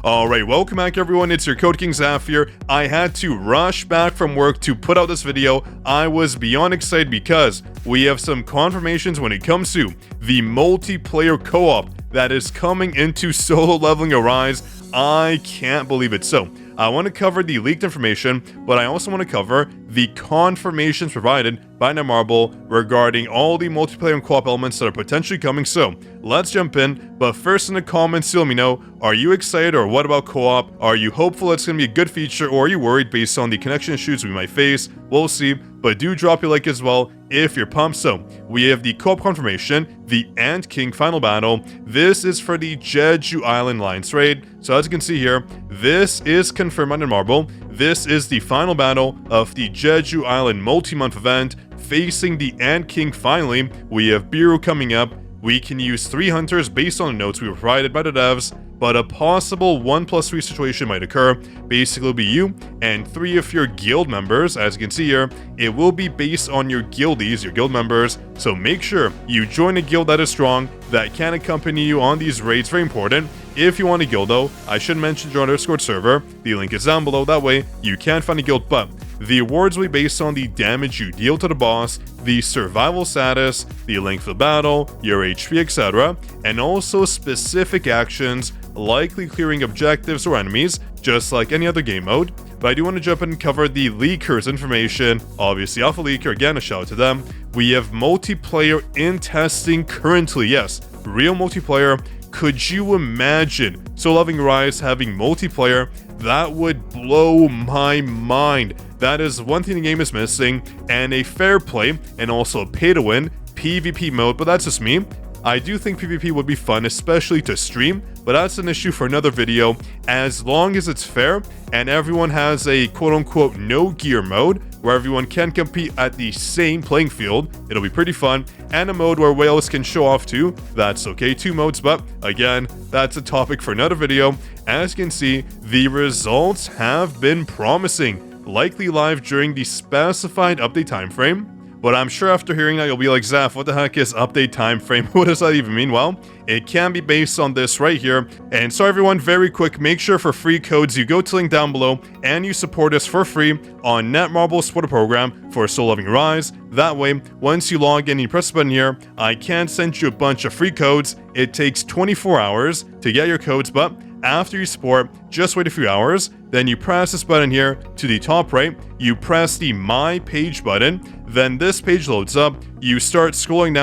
Alright, welcome back everyone, it's your Code King Zaf here. I had to rush back from work to put out this video. I was beyond excited because we have some confirmations when it comes to the multiplayer co-op that is coming into Solo Leveling Arise. I can't believe it. So, I want to cover the leaked information, but I also want to cover the confirmations provided by Netmarble regarding all the multiplayer and co-op elements that are potentially coming. So, let's jump in, but first in the comments, let me know, are you excited or what about co-op? Are you hopeful it's going to be a good feature, or are you worried based on the connection issues we might face? We'll see, but do drop your like as well if you're pumped. So, we have the co-op confirmation, the Ant King final battle. This is for the Jeju Island Alliance raid. So as you can see here, this is confirmed on Netmarble. This is the final battle of the Jeju Island multi-month event facing the Ant King finally. We have Biru coming up. We can use 3 hunters based on the notes we were provided by the devs, but a possible 1+3 situation might occur. Basically, it'll be you and 3 of your guild members. As you can see here, it will be based on your guildies, your guild members, so make sure you join a guild that is strong, that can accompany you on these raids. Very important. If you want a guild though, I should mention join our Discord server. The link is down below, that way you can find a guild, but the awards will be based on the damage you deal to the boss, the survival status, the length of the battle, your HP, etc., and also specific actions, likely clearing objectives or enemies, just like any other game mode. But I do want to jump in and cover the leakers information. Obviously, Alpha Leaker, again, a shout out to them. We have multiplayer in testing currently, yes, real multiplayer. Could you imagine Solo Leveling Arise having multiplayer? That would blow my mind. That is one thing the game is missing, and a fair play and also a pay-to-win PvP mode, but that's just me. I do think PvP would be fun, especially to stream, but that's an issue for another video. As long as it's fair and everyone has a quote-unquote no gear mode where everyone can compete at the same playing field, it'll be pretty fun, and a mode where whales can show off too. That's okay, 2 modes, but again, that's a topic for another video. As you can see, the results have been promising, likely live during the specified update timeframe. But I'm sure after hearing that, you'll be like, Zaf, what the heck is update time frame? What does that even mean? Well, it can be based on this right here. And so everyone, very quick, make sure for free codes, you go to the link down below and you support us for free on Netmarble supporter program for Solo Leveling Arise. That way, once you log in and you press the button here, I can send you a bunch of free codes. It takes 24 hours to get your codes, but after you support, just wait a few hours, then you press this button here to the top right, you press the My Page button, then this page loads up, you start scrolling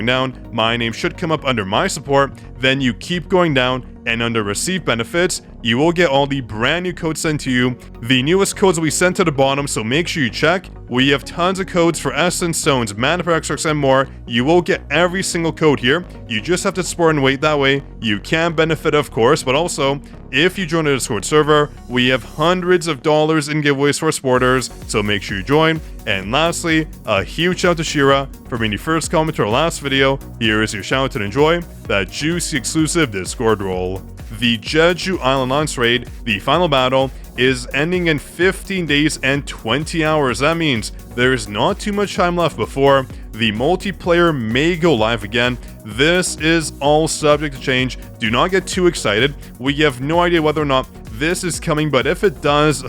down, my name should come up under My Support, then you keep going down, and under Receive Benefits, you will get all the brand new codes sent to you. The newest codes will be sent to the bottom, so make sure you check. We have tons of codes for Essence, Stones, Mana per Extracts, and more. You will get every single code here. You just have to support and wait. That way, you can benefit, of course, but also, if you join the Discord server, we have hundreds of dollars in giveaways for supporters, so make sure you join. And lastly, a huge shout out to Shira for being the first comment to our last video. Here is your shout out to enjoy that juicy exclusive Discord role. The Jeju Island Launch Raid, the final battle, is ending in 15 days and 20 hours. That means there is not too much time left before the multiplayer may go live again. This is all subject to change. Do not get too excited. We have no idea whether or not this is coming, but if it does,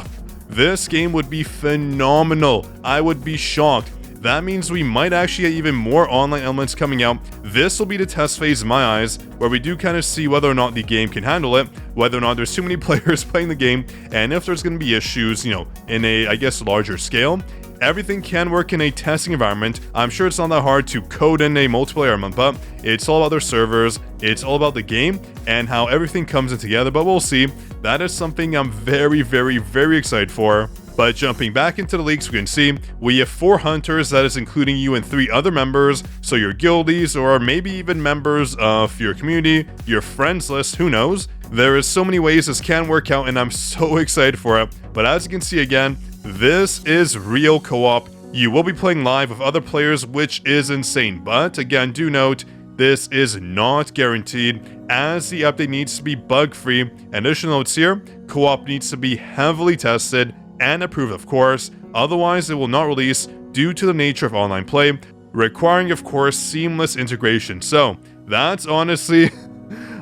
this game would be phenomenal. I would be shocked. That means we might actually get even more online elements coming out. This will be the test phase in my eyes, where we do kind of see whether or not the game can handle it, whether or not there's too many players playing the game, and if there's going to be issues, in a, I guess, larger scale. Everything can work in a testing environment. I'm sure it's not that hard to code in a multiplayer element, but it's all about their servers, it's all about the game, and how everything comes in together, but we'll see. That is something I'm very, very, very excited for. But jumping back into the leaks, we can see we have 4 hunters, that is including you and 3 other members, so your guildies or maybe even members of your community, your friends list, who knows. There is so many ways this can work out and I'm so excited for it. But as you can see again, this is real co-op. You will be playing live with other players, which is insane. But again, do note, this is not guaranteed, as the update needs to be bug-free. Additional notes here, co-op needs to be heavily tested and approved, of course, otherwise it will not release due to the nature of online play, requiring, of course, seamless integration. So, that's honestly,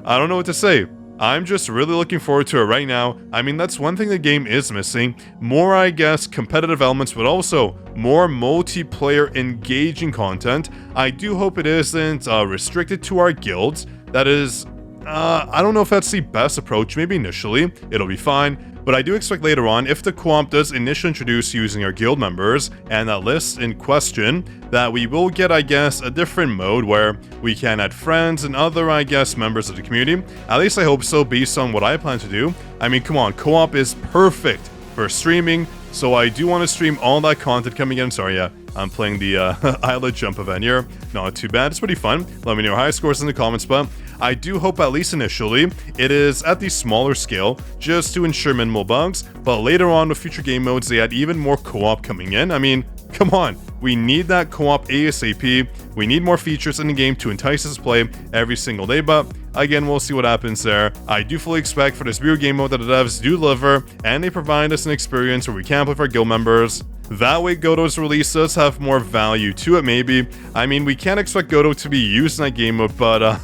I don't know what to say. I'm just really looking forward to it right now. I mean, that's one thing the game is missing. More, I guess, competitive elements, but also more multiplayer engaging content. I do hope it isn't restricted to our guilds. That is, I don't know if that's the best approach. Maybe initially, it'll be fine. But I do expect later on, if the co-op does initially introduce using our guild members and that list in question, that we will get, I guess, a different mode where we can add friends and other, I guess, members of the community. At least I hope so, based on what I plan to do. I mean, come on, co-op is perfect for streaming, so I do want to stream all that content coming in. Sorry, yeah, I'm playing the island jump event here. Not too bad, it's pretty fun. Let me know your high scores in the comments, but I do hope at least initially it is at the smaller scale just to ensure minimal bugs, but later on with future game modes they add even more co-op coming in. I mean, come on, we need that co-op ASAP. We need more features in the game to entice us to play every single day, but again, we'll see what happens there. I do fully expect for this weird game mode that the devs do deliver, and they provide us an experience where we can play with our guild members. That way, GOTO's release does have more value to it, maybe. I mean, we can't expect GOTO to be used in that game mode, but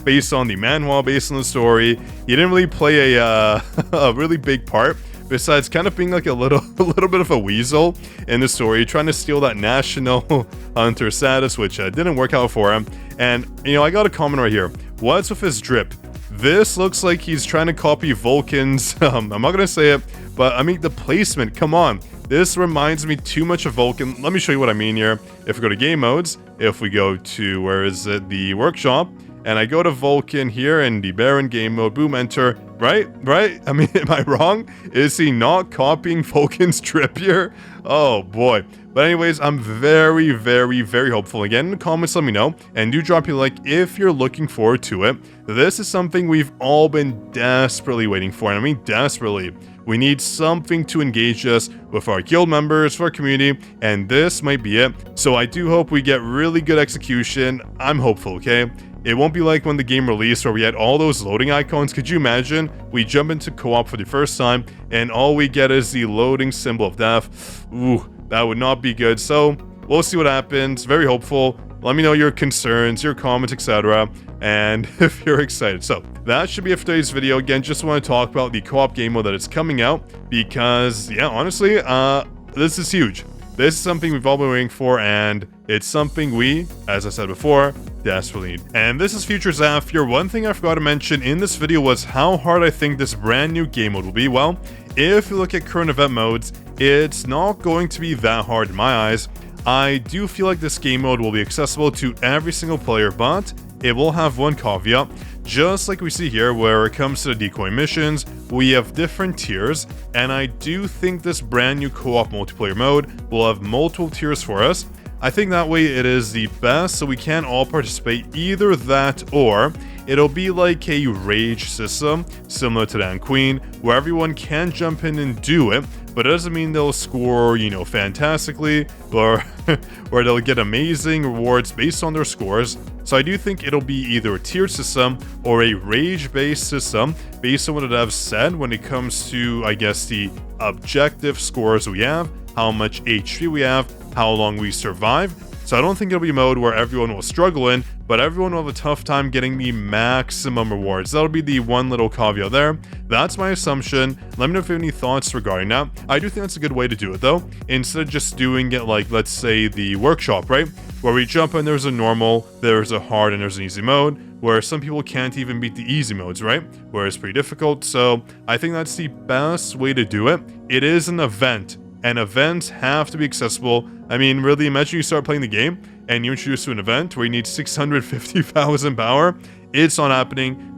based on the manual, based on the story, he didn't really play a really big part. Besides kind of being like a little bit of a weasel in the story, trying to steal that national hunter status, which didn't work out for him. And, you know, I got a comment right here. What's with his drip? This looks like he's trying to copy Vulcan's, I'm not going to say it, but I mean, the placement, come on. This reminds me too much of Vulcan. Let me show you what I mean here. If we go to game modes, if we go to, where is it, the workshop, and I go to Vulcan here in the Baron game mode, boom, enter, right? I mean, am I wrong? Is he not copying Vulcan's trip here? Oh boy. But anyways, I'm very hopeful. Again, in the comments, let me know, and do drop your like if you're looking forward to it. This is something we've all been desperately waiting for, and I mean desperately. We need something to engage us with our guild members, for our community, and this might be it. So I do hope we get really good execution. I'm hopeful, okay? It won't be like when the game released where we had all those loading icons. Could you imagine? We jump into co-op for the first time and all we get is the loading symbol of death. Ooh, that would not be good. So we'll see what happens. Very hopeful. Let me know your concerns, your comments, etc. And if you're excited. So that should be it for today's video. Again, just want to talk about the co-op game mode that is coming out because, yeah, honestly, this is huge. This is something we've all been waiting for, and it's something we, as I said before, desperately need. And this is Future Zafir. One thing I forgot to mention in this video was how hard I think this brand new game mode will be. Well, if you look at current event modes, it's not going to be that hard in my eyes. I do feel like this game mode will be accessible to every single player, but it will have one caveat. Just like we see here, where it comes to the decoy missions, we have different tiers, and I do think this brand new co-op multiplayer mode will have multiple tiers for us. I think that way it is the best, so we can all participate, either that or it'll be like a rage system, similar to Dan Queen, where everyone can jump in and do it, but it doesn't mean they'll score, you know, fantastically, or they'll get amazing rewards based on their scores. So I do think it'll be either a tier system or a rage-based system, based on what the devs said when it comes to, I guess, the objective scores we have, how much HP we have, how long we survive. So I don't think it'll be a mode where everyone will struggle in, but everyone will have a tough time getting the maximum rewards. That'll be the one little caveat there. That's my assumption. Let me know if you have any thoughts regarding that. I do think that's a good way to do it though, instead of just doing it like, let's say, the workshop, right? Where we jump in, there's a normal, there's a hard, and there's an easy mode, where some people can't even beat the easy modes, right? Where it's pretty difficult. So I think that's the best way to do it. It is an event, and events have to be accessible. I mean, really, imagine you start playing the game and you introduce to an event where you need 650,000 power. It's not happening.